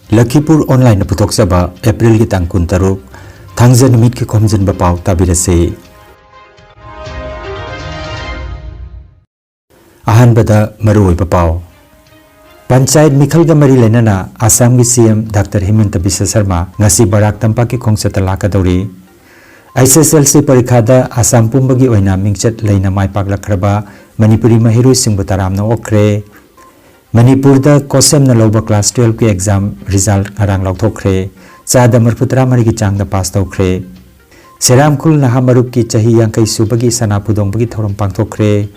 Lakhipuronline putoksaba April ki tang 13 thangja numit ki Khomjinba Pao tabirase. Ahanbada maruoiba pao. Panchayat Mikhalga mari lenana Assam ki CM Dr. Himanta Biswa Sharma ngasi Barak Tampak ki khongchata lakadori. SSLC parikhada Assam pumbagi oina mingchat leina maipak lakraba Manipuri mahiroi singbu taramna okre. Manipur da kosem na loba class 12 ki exam result ngarang lauthokre. Chada marputra mari ki changda pass tokre. Seramkhul naha marup ki chahi yangkai subagi sanapudong bagi thorom pangthokre.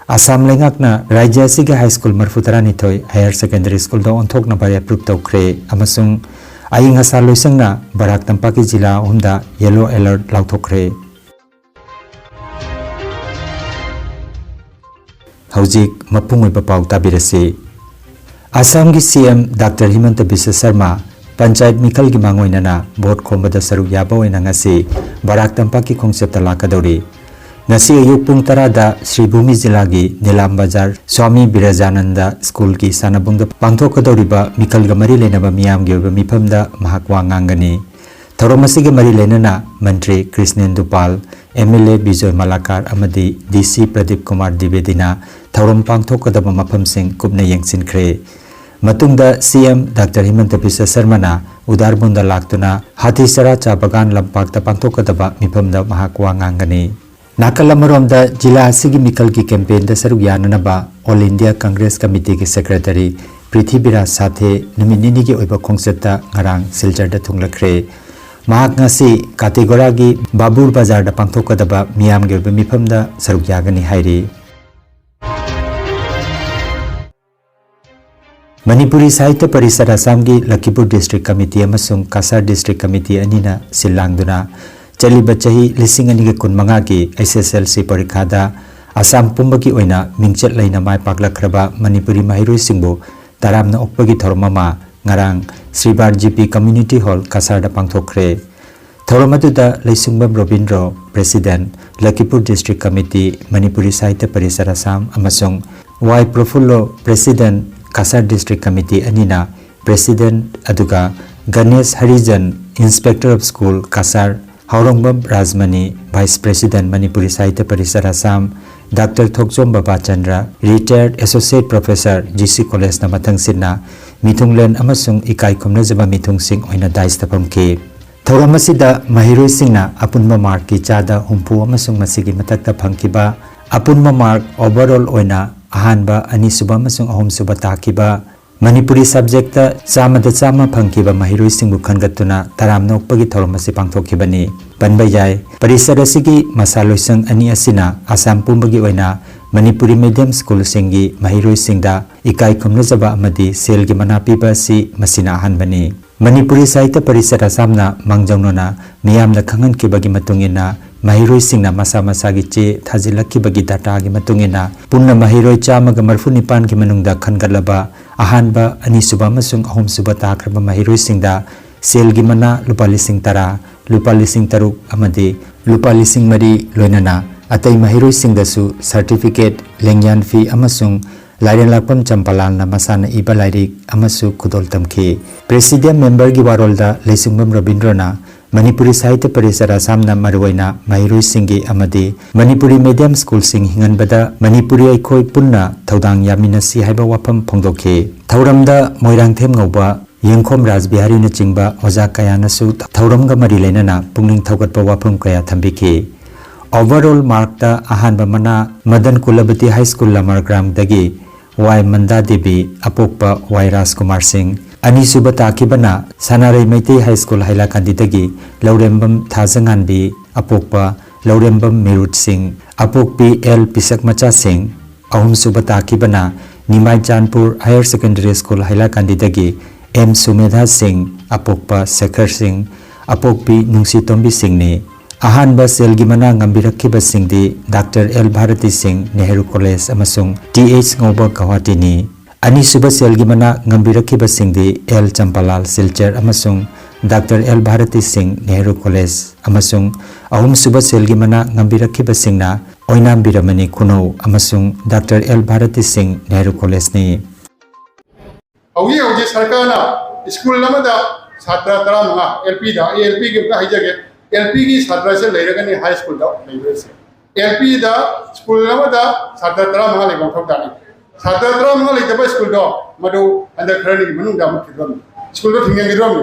Assam lengakna Rajya Siga High School marfutra nithoi Higher Secondary School da onthok na bari approve tokre. Amasung aying hasa loisangna Barak Tampak ki jila humda yellow alert lauthokre. Haujik mapungoi pau tabirase. Assam ki CM Dr. Himanta Biswa Sharma Panchayat Mikhal ki mangoinana vote khombada saruk yaba oina ngasi Barak Tampak ki khongchata lakadori. Ngasi ayuk pung tarada Sri Bhumi Jilagi Nilam Bazar Swami Birajananda School ki sanabungda pangthokadoriba Mikhal ga mari lenaba miyam gi oiba mifamda mahakwa ngangani. Thoromasi ga mari lenana Mantri Krishnendu Pal, MLA Bijoy Malakar amadi DC Pradeep Kumar Dibedina thorom pangthokadaba mafamsing kupna yengsinkhre. Matungda CM Dr. Himanta Biswa Sharma na udarbunda laktuna Hatisara Chabagan Lampakta pangthokadaba mifamda mahakwa ngangani. Nakalamaromda jila asigi Mikhal ki campaign da saruk yananaba All India Congress Committee ki Secretary Prithibira Sathe numinini ki oiba khongchata ngarang silchar da thunglakre. Mahak ngasi Kategora gi Babur Bazar da pangthokadaba miyam gi oiba mifamda saruk yagani hairi. Manipuri Sahitya Parisad Assam ki Lakhipur District Committee amasung Cachar District Committee anina silangduna chaliba chahi lising ani kun manga ki SSLC parikhada Assam pumbagi oina mingchat leina mai paklakraba Manipuri mahiroi singbo taramna okpagi thormama ngarang Sribar GP Community Hall Cachar da pangthokre. Thoromatuda Leisungbam Robindro President Lakhipur District Committee Manipuri Sahitya Parisad Assam amasung Y Profullo President Cachar District Committee anina President aduga Ganesh Harijan Inspector of School Cachar Haurongbam Rajmani Vice President Manipuri Sahitya Parisad Assam Dr. Khomjinba Pao Retired Associate Professor GC College na matangsinna Mithunglen amasung ikai khomnajaba mithungsing oina daista pamke. Thoramasida mahiroi singna apunma mark ki chada humpu amasung masigi matakta phangkiba apunma mark overall oina ahanba anisuba amasung ahumsuba takiba Manipuri subject ta chamada chama phangkiba mahiroi singbu khangatuna taramna okpagi thoromasi pangthokibani. Panbayai parisad asigi masaloisang ani asina Assam pumbagi oina Manipuri medium school singi mahiroi singda ikai khomnajaba amadi selgi manapiba si masina ahanbani. Manipuri Sahitya Parisad Assamna mangjaunona miyamna khangankibagi matungina mahiroi singna masa masagi che thajilakibagi data gi matungina punna mahiroi chamaga marfunipan gi manungda khangalaba ahanba anisuba amasung ahumsuba takraba mahiroi singda selgi mana lupa lising tara lupa lising taruk amadi lupa lising mari loinana atai mahiroi singdasu certificate lengyan fee amasung Lairen Lakpam Champalan na masana iba lairik amasu kudol tamki. Presidium member gi warolda Leisungbam Robindro na Manipuri Sahitya Parisad Assam na maruwaina mahiroi singi amadi Manipuri medium school sing hinganbada Manipuri aikoi punna thaudang yaminasi haiba wafam phongdokhi. Thauramda Moirangthem ngauba Yengkhom Rajbihari na chingba oja kaya nasu thauramga mari leinana pungning thaugatpa wafam kaya thambiki. Overall mark ta ahanba mana Madan Kulabati High School Lamargram dagi Y Manda Devi apokpa Y Rajkumar Singh anisuba takibana Sanarei Meitei High School Hailakandi dagi Laurembam Thajanganbi apokpa Laurembam Mirut Singh apokpi L Pisakmacha Singh ahumsuba takibana Nimai Janpur Higher Secondary School Hailakandi dagi M Sumedha Singh apokpa Shekhar Singh apokpi Nungsi Tombi Singh ni ahanba selgi mana ngambirakiba singdi Dr. L Bharati Singh Nehru College amasung TH Ngoba Guwahati ni anisuba selgi mana ngambirakiba singdi L Champalal Silchar amasung Dr. L Bharati Singh Nehru College amasung ahumsuba selgi mana ngambirakiba singna oinam biramani Kuno amasung Dr. L Bharati Singh Nehru College ni Augie sarkana school छात्र तरा मंगा LP LP की हाइजगे LP की छात्र से लेरगनी high school LP school छात्र तरा मंगा लेबम थोकदानी छात्र तरा मंगा लेतब स्कूल मधु अंदर खरनी मनुंग मुख्यद्रम स्कूल थिंगेंगिद्रम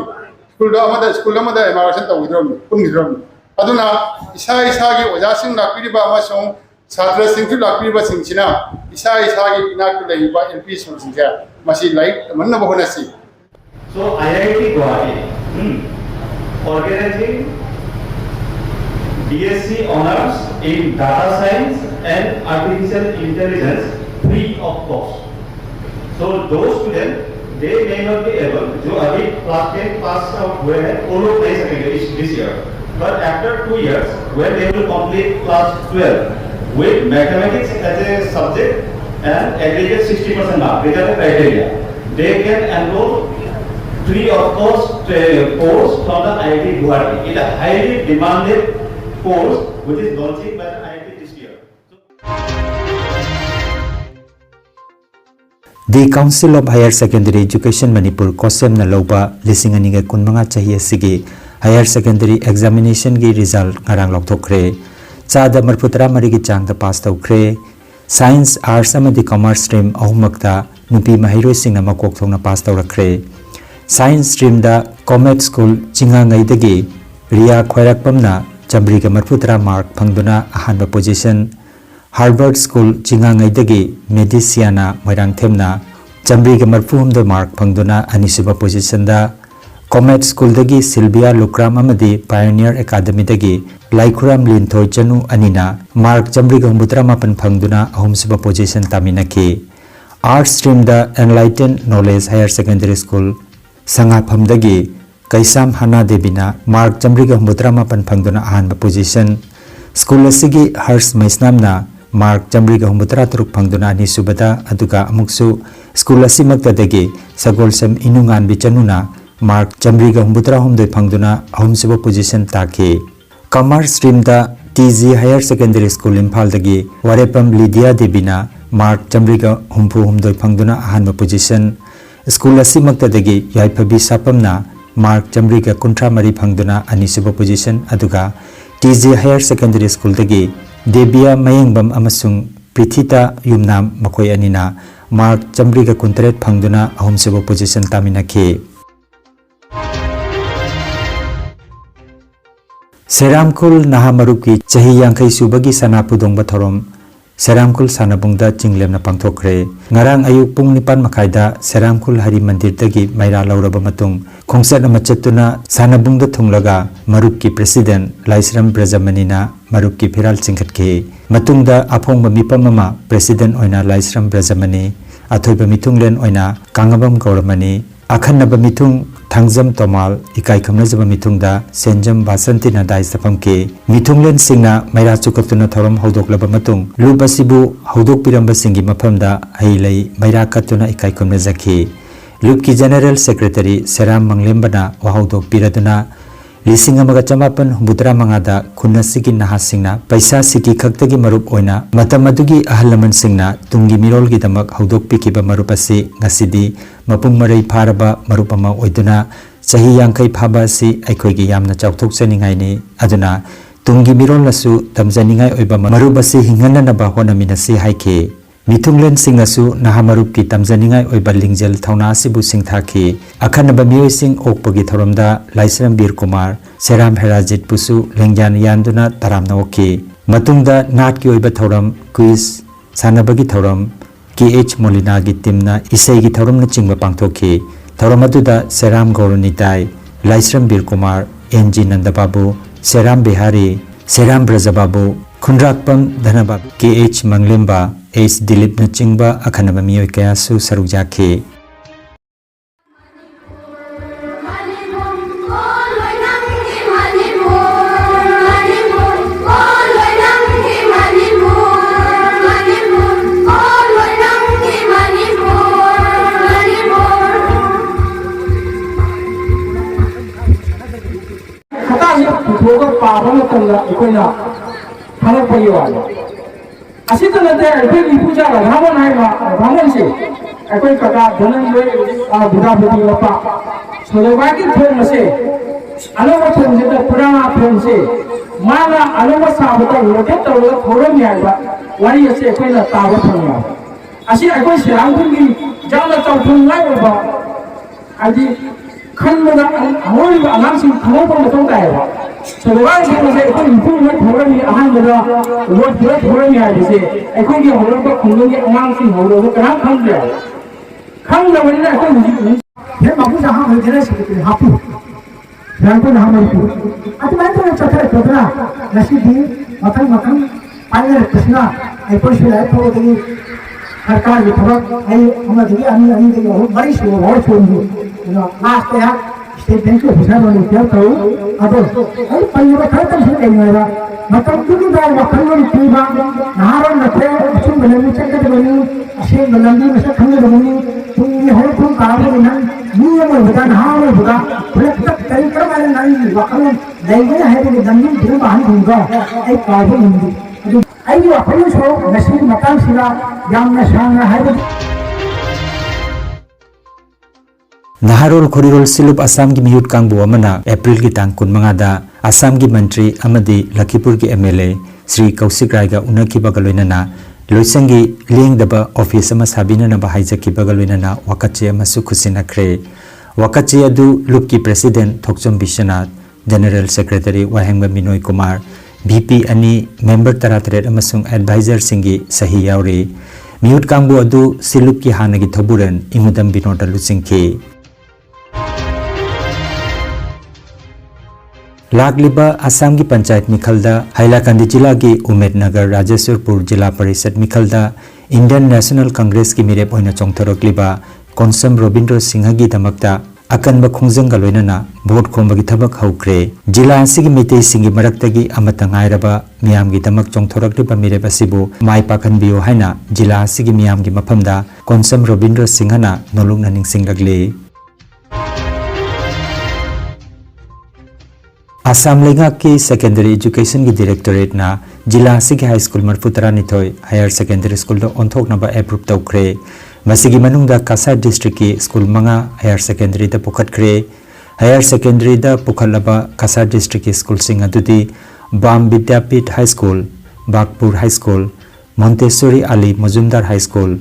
स्कूल एमारेशन तौगिद्रम पुंगिद्रम अदुना इसा की ओजासिंग लाक्पिरिबा अमसों छात्र सिंह लाक्पिरिबा सिंगसिना इसा की इनाक लेइबा एलपी स्कूल सिंगे मसी लाइक मनना बहुनसी. So IIT Guwahati organizing BSc honors in data science and artificial intelligence free of cost. So those students they may not be able जो अभी class 10 pass out हुए हैं वो लोग नहीं सकेंगे this year. But after 2 years when they will complete class 12 with mathematics as a subject and aggregate 60% mark, these are the criteria. They can enroll free of cost course from the IIT Guwahati. It is a highly demanded course which is launching by the IIT this year. The Council of Higher Secondary Education Manipur Kosem na lauba lising aniga kunmanga chahiye sige higher secondary examination gi result ngarang lokthokre chada marputara mari gi changda pass tawkre science arts amadi commerce stream ahumakta nupi mahiroi singna makok thongna pass tawrakre Science stream da Comet School Chingangai dagi Ria Khwairakpamna Chambriga Marputra mark phangduna ahanba position Harvard School Chingangai dagi Mediciana Moirang Themna Chambriga Marpuhumda mark phangduna anisuba position da Comet School dagi Sylvia Lukram amadi Pioneer Academy dagi Laikhuram Linthoi Chanu anina mark Chambriga Humbutra mapan phangduna ahumsuba position taminaki Art stream da Enlightened Knowledge Higher Secondary School Sangaphamdagi Kaisam Hana Debina Mark Chambriga Humbutra mapan phangduna ahanba position School asigi Hars Maisnamna Mark Chambriga Humbutra turuk phangduna ani subada aduga amuksu School asimaktadagi Sagolsam Inungan Bichanuna Mark Chambriga Humbutra humdoi phangduna ahumsuba position taki Commerce stream da TG Higher Secondary School Imphal dagi Warepam Lydia Debina Mark Chambriga humpu humdoi phangduna ahanba position School asimaktadagi Yaiphabi Sapamna Mark Chambriga Kuntra Mari phangduna anisuba position aduga TG Higher Secondary School dagi Debia Mayengbam amasung Prithita Yumnam makoi anina Mark Chambriga Kuntret phangduna ahumsuba position taminaki Seramkul Nahamaruki Chahi Yankai Subagi Sanapudongba Thorom Seramkul Sanabungda Chinglemna pangthokre ngarang ayuk pung 9 makaida Seramkul Hari Mandir dagi Maira lauraba matung khongsat ama chatuna Sanabungda thunglaga Marupki President Laisram Brajamanina Marupki Phiral chingkhatke matungda aphongba mipamama President oina Laisram Brajamani athoiba mitunglen oina Kangabam Gauramani akhanaba mitung Thangjam Tomal ikai khamnajaba mitungda Senjam Basantina Daisapamke mitunglen singna Maira chukatuna thorom hodoklaba matung lubasibu hodok piramba singi maphamda hailei Maira katuna ikai khamnajaki Lubki General Secretary Seram Manglembana wahodok piraduna Lising amaga chamapan humbudra mangada khunasigi nahasingna paisa siki khaktagi marup oina matamadugi ahalaman singna tungi mirol gi damak hodok pikiba marup asi ngasidi mapung marai pharaba marup ama oiduna chahi yangkai phaba asi aikhoigi yamna chauthok chaningai ni aduna tungi mirol nasu tamjaningai oiba marup asi hingana na ba hona minasi haike Mithunglen singnasu nahamarup ki tamjaningai oiba lingjel thauna asibu singthaki akhanaba mioi sing okpagi thoromda Laisram Bir Kumar Seram Herajit pusu lengyan yanduna taramna oki matungda nat ki oiba thoram quiz sanabagi thoram KH Molina gi timna isai gi thoram na chingba pangthoki thoram aduda Seram Gauranitai Laisram Bir Kumar NG Nandababu Seram Bihari Seram Brajababu Khundrakpam Dhanabab KH Manglemba H Dilip na chingba akhanaba mioi kaya su sarujaki Asita nade akwai puja ga Brahman hai ma Brahman se akwai kaka dhanan le buddha buddhi lapa सोलवा की थोम से अलोवा थोम से पुराना थोम से माला अलोवा साबता लोटे तौर theorem याबा वारी से कोई ना तावा थोम असी अकोई सिरांगुन की जाना चौथुन लाइ बा आदि खंडना अमोई अनाम सिंह खमो पर मतों का है सोलवा से से कोई इंप्रूव में थोरम ये आहान बदा वो पूरा थोरम या जैसे अकोई के होरम को खुंगों के अनाम सिंह होरम को कहाँ खंड गया खंड ना बनी ना अकोई ये मापू जहाँ हो जरा से हापू रंगो ना हमारी अति मैं तो चतुर चतुरा नसीबी मतन मतन पानी रखना अकोई शिलाई तो कहीं सरकार की थोड़ा आई हमारे लिए अन्य के बहुत बड़ी शोर और शोर है लास्ट या स्टेट बैंक के ऑफिसर वाले क्या करो अब अरे पहले वो खत्म से नहीं हुआ मतलब क्यों बार वक्त में कोई बात नारों नखे चुन बने में चक्कर बने अशे बलंदी में से खंडे बने तुम ये हो तुम काम में ना ये में बता ना में बता पूरे तक कई कर वाले नहीं वक्त में देंगे है कि दंडी फिर बाहर होगा एक कार्य नहीं आई अपने शो नसीब मकान सिला जाम न शान है Naharol Khorirol Silup Assam ki miyut kangbu amana April ki tang kun mangada Assam ki mantri amadi Lakhipur ki MLA Sri Kausik Rai ga unaki bagaloinana loisangi lengdaba office ama sabina na bahaiza ki bagaloinana wakache amasu khusina kre wakache adu lup ki president Thokchom Bishanath General Secretary Wahengba Minoi Kumar VP ani member taratret amasung advisor singi sahi yauri miyut kangbu adu Silup ki hanagi thoburen imudam binota lusingki लाखलिबा Assam की पंचायत मिखलदा हाइलाकांदी जिला की उमेदनगर राजेश्वरपुर जिला परिषद मिखलदा Indian national Congress की मिरेप होइना चोंथरकलिबा कोनसम रविंद्र सिंह की धमकता अकनब खोंजंग लोइनना vote खोंबगी थबक हौख्रे जिला असिगी मिते सिंगी मरक्तगी अमतंगाइरबा मियाम की धमक चोंथरकलिबा मिरेप असिबु माइ पाखनबियो हाइना जिला असिगी मियाम की मफमदा कोनसम रविंद्र सिंहना नोलुंगना निंगसिंगलगले असम लेगा की सेकेंडरी एजुकेशन की डायरेक्टरेट ना जिला सिगी हाई स्कूल मरफुतरा निथोय हायर सेकेंडरी स्कूल दो ऑनथोक नबा एप्रूव तौख्रे मसिगी मनुंगदा कासा डिस्ट्रिक्ट की स्कूल मंगा हायर सेकेंडरी दा पुखतख्रे हायर सेकेंडरी दा पुखलबा कासा डिस्ट्रिक्ट की स्कूल सिंग अदुदी Bam Vidyapeeth high school Bagpur high school Montessori Ali Majumdar high school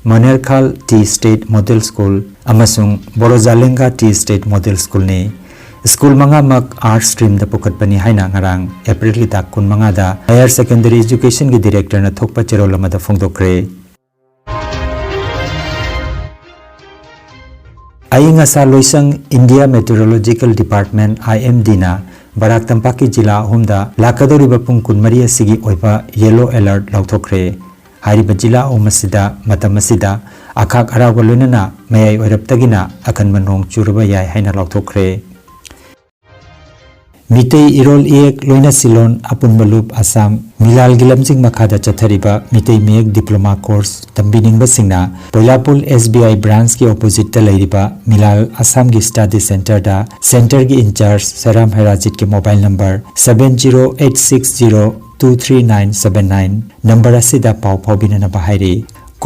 Manerkhal tea estate model school अमसुंग Borojalenga tea estate model school ने स्कूल मंगा मक आर्ट स्ट्रीम द पुखतपनी हाइना ngarang April की ताक कुन मंगा दा हायर सेकेंडरी एजुकेशन की डायरेक्टर न थोकपा चेरोल मदा फोंगदोक्रे आइंग असा Loisang India meteorological department IMD ना बराक तंपाक की जिला होमदा लाकदोरिबा पुंग कुनमरी असिगी ओइबा येलो अलर्ट लौथोक्रे हारिबा जिला ओमसिदा मतमसिदा अखाक अराव लोइनना मयाई ओइरपतगिना अखन मनोंग चुरबा याय हाइना लौथोक्रे मितई इरोल एक लोइना सिलोन अपुन बलुप असम मिलाल गिलमसिंग मखादा चथरिबा मितई मेक डिप्लोमा कोर्स तंबिनिंग बसिंगना पोलापुल SBI ब्रांच की ऑपोजिट त लैरिबा मिलाल असम की स्टडी सेंटर दा सेंटर की इंचार्ज सराम हेराजित के मोबाइल नंबर 7086023979 नंबर असिदा पाव फावबिना बहाइरे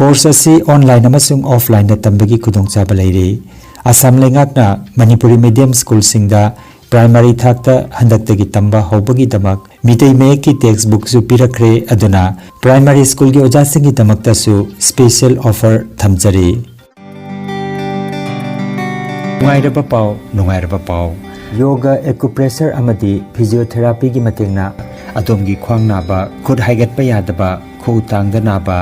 कोर्स असि ऑनलाइन अमसुंग ऑफलाइन दा तंबगी खुदोंचाबा लैरे असम लेंगाकना मणिपुरी मीडियम स्कूल सिंगदा प्राइमरी थाकता हंदक्तगी तंबा होबगी दमक मितई मेक की टेक्स्ट बुक सु पिरखरे अदुना प्राइमरी स्कूल की ओजासिंगी दमकतसु स्पेशल ऑफर थमजरी नुंगाइरबा पाव योगा एक्युप्रेशर अमदी फिजियोथेरापी की मतेंगना अदोमगी ख्वांग नाबा खुद हाइगतपा यादबा खु तांगदा नाबा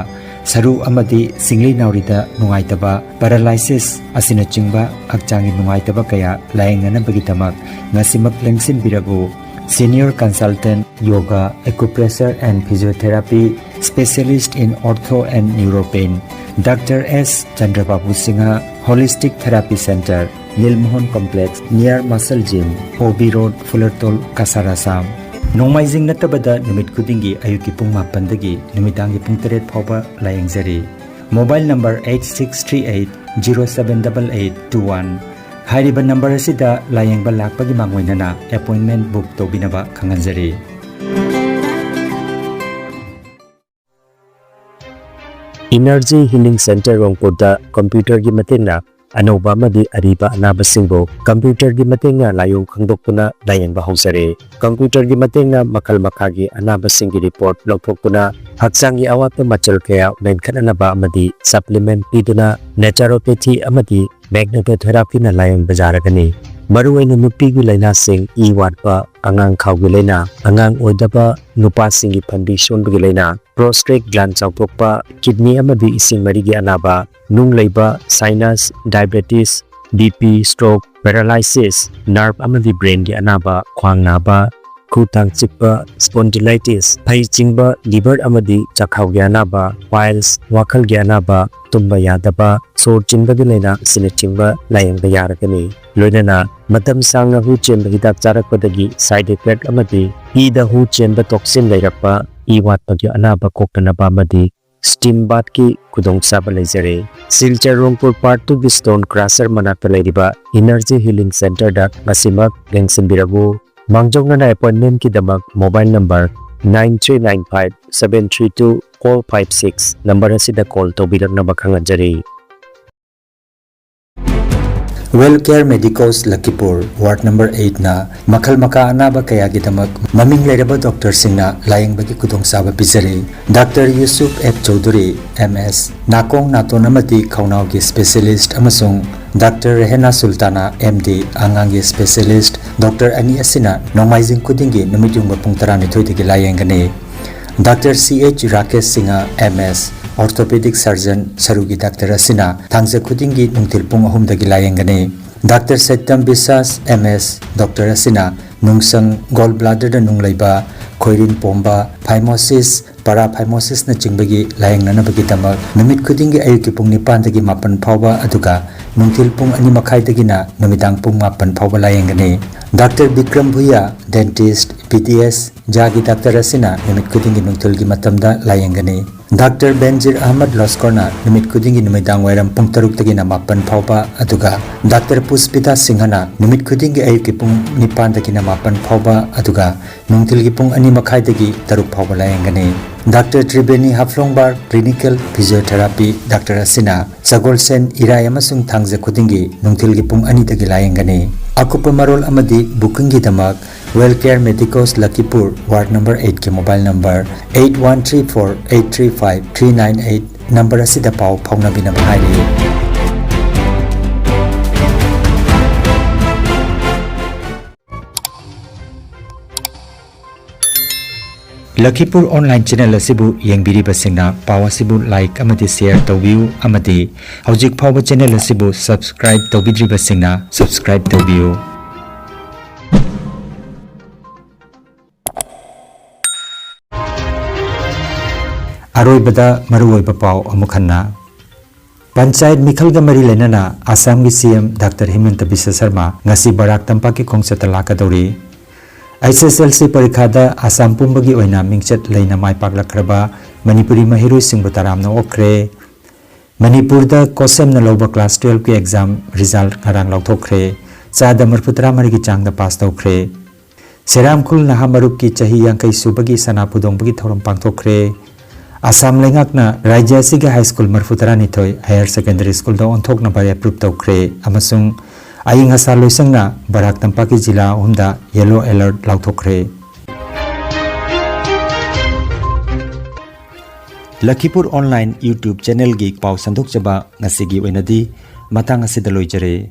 सरू अमदी सिंगली नाउरिदा नुंगाइतबा पैरालाइसिस असिना चिंगबा हक्चांगी नुंगाइतबा कया लायंगनबगी तमक ngasimak lengsin biragu senior consultant yoga acupressure and physiotherapy specialist in ortho and neuropain Dr. S Chandrababu Singha Holistic Therapy Center Nilmohon Complex near Muscle Gym Hobi Road Fullertol Kasarasam Nomaizing natabada numit kudingi ayuki pung mapandagi numitangi pung teret phawba layengzari mobile number 8638078821 हाइरिबा number असिदा लायेंगबा लाकपगी मांगोइनना appointment book तोबिनबा खंगनजरी energy healing centre रोंगपुरदा computer की मतेंगना अनौबा मदी अरीबा अनाबसिंगो कंप्यूटर की मतेंगा लायों खंगदोक्तुना लायंगबा हौसरे कंप्यूटर की मतेंगा मखल मखागी अनाबसिंगी रिपोर्ट लौथोक्तुना हक्सांगी अवात मचल कया मेनखननबा अमदी सप्लीमेंट पीदुना नेचुरोपैथी अमदी मैग्नेटोथेरापी ना लायंग बजारगनी मरुवैना नुपीगी लैना सिंग ई वाटपा अंगांग खावगी लैना अंगांग ओइदबा नुपा सिंगी फंदी सोनबगी लैना प्रोस्टेट ग्लैंड चाउथोकपा किडनी अमदी इसिंग मरीगी अनाबा नुंग लैबा sinus diabetes BP stroke paralysis nerve अमदी ब्रेन की अनाबा ख्वांग नाबा खुतांग चिकपा स्पॉन्डिलाइटिस फई चिंगबा लिवर अमदी चखाव की अनाबा पाइल्स वाखल की अनाबा तुम्बा यादबा सोर चिंबगी लैना सिने चिंबा लायंग यारगनी लोइनना मतम सांगना हु चेंब हिदाक चारकपदगी साइड इफेक्ट अमदी ईदा हु चेंब टॉक्सिन लैरपा ई वाटपगी अनाबा कोकटनबा अमदी स्टीम बाथ की खुदोंगचाबा लेजरे सिलचर रोंगपुर पार्ट 2 की स्टोन क्रशर मनाक्ता लैरिबा एनर्जी हीलिंग सेंटर दा मसिमक लेंगसिनबिरगु मांगजोंगना अपॉइंटमेंट की दमक मोबाइल नंबर 9395 कॉल 56 नंबर असिदा कॉल तोबिरनबा खंगजरी well care medicals Lakhipur ward number 8 ना मखल मका अनाबा कया की दमक ममिंग लेरबा डॉक्टर सिंगना लायंगबगी खुदोंगचाबा पिजरे doctor Yusuf F Chowdhury MS नाकोंग नातोन अमदी खौनाव की स्पेशलिस्ट अमसुंग डॉक्टर रेहना सुल्ताना एमडी आंगांग की स्पेशलिस्ट डॉक्टर अनी असिना नोंमाइजिंग खुदिंगी नुमिजुंग पुंग 12 की लायंगने doctor CH Rakesh Singh MS orthopaedic surgeon सरुगी डॉक्टर असिना थांगजे खुदिंगी नुंथिल पुंग 3 की लायंगने डॉक्टर सत्यम विश्वास एमएस डॉक्टर असिना नुंगसंग गोल ब्लाडर नुंग लैबा खोइरिन पोंबा फाइमोसिस पाराफाइमोसिस न चिंबगी लायंगनबगी दमक नुमित खुदिंगी अयुकी पुंग 9 दगी 4 फावबा अदुगा नुंथिल पुंग 2 मखाई दगिना नुमिदांग पुंग 4 फावबा लायंगने डॉक्टर विक्रम भुया डेंटिस्ट पीटीएस जागी डॉक्टर असिना नुमित खुदिंगी नुंथुल की मतमदा लायंगने डॉक्टर बेंजीर अहमद लस्करना नुमित खुदिंगी नुमिदांग वायरम पुंग 3 दगिना 4 फावबा अदुगा डॉक्टर पुष्पिता सिंहना नुमित खुदिंगी अयुकी पुंग 9 दगिना 4 फावबा अदुगा नुंथिल की पुंग 2 मखाई दगी 3 फावबा लायंगने डॉक्टर त्रिवेणी हाफलोंबार क्लिनिकल फिजियोथेरापी डॉक्टर असिना सगोलसेन इराय अमसुंग थांगजे खुदिंगी नुंथिल की पुंग 2 दगी लायंगने अकुप मरोल अमदी बुकिंग की दमक well care medicals Lakhipur ward number 8 के मोबाइल नंबर 8134835398 नंबर असिदा पाव फाउनबिना हाइरे लखीपुर ऑनलाइन चैनल असिबु येंबिरिबसिंगना पाव असिबु लाइक अमदी शेयर तौबियु अमदी हौजिक फाव चैनल असिबु सब्सक्राइब तौबिद्रिबसिंगना सब्सक्राइब तौबियु अरोइबदा मरुओइबा पाव अमुखन्ना पंचायत मिखलगा मरी लेनना असम की CM doctor Himanta Biswa Sarma ngasi Barak तंपाक की खोंगचत लाकदौरी SSLC परीक्षादा असम पुंबगी ओइना मिंगचत लेना माइपाक लखरबा मणिपुरी महिरुई सिंह तरामना ओखरे मणिपुरदा कोसेम न लौबा क्लास 12 की एग्जाम रिजल्ट ngरang लौथोखरे चादा मरफुतरा मरी की चांगदा पास तौखरे सेरामखुल नहा मरुप की चाही यांकई सुबगी सना पुदोंबगी थौरम पांगथोखरे असम लेंगाकना राज्य सिगे हाई स्कूल मरफुतरा निथोय हायर सेकेंडरी स्कूल दा ओंथोकना बाय एप्रूव तौखरे अमसुंग आइंग हसा लोइसंगना बराक तंपाकी जिला हुंदा येलो अलर्ट लाउथोखरे लखीपुर ऑनलाइन यूट्यूब चैनल की पाव संदोक जबा ngasi gi oinadi matang asida loijare।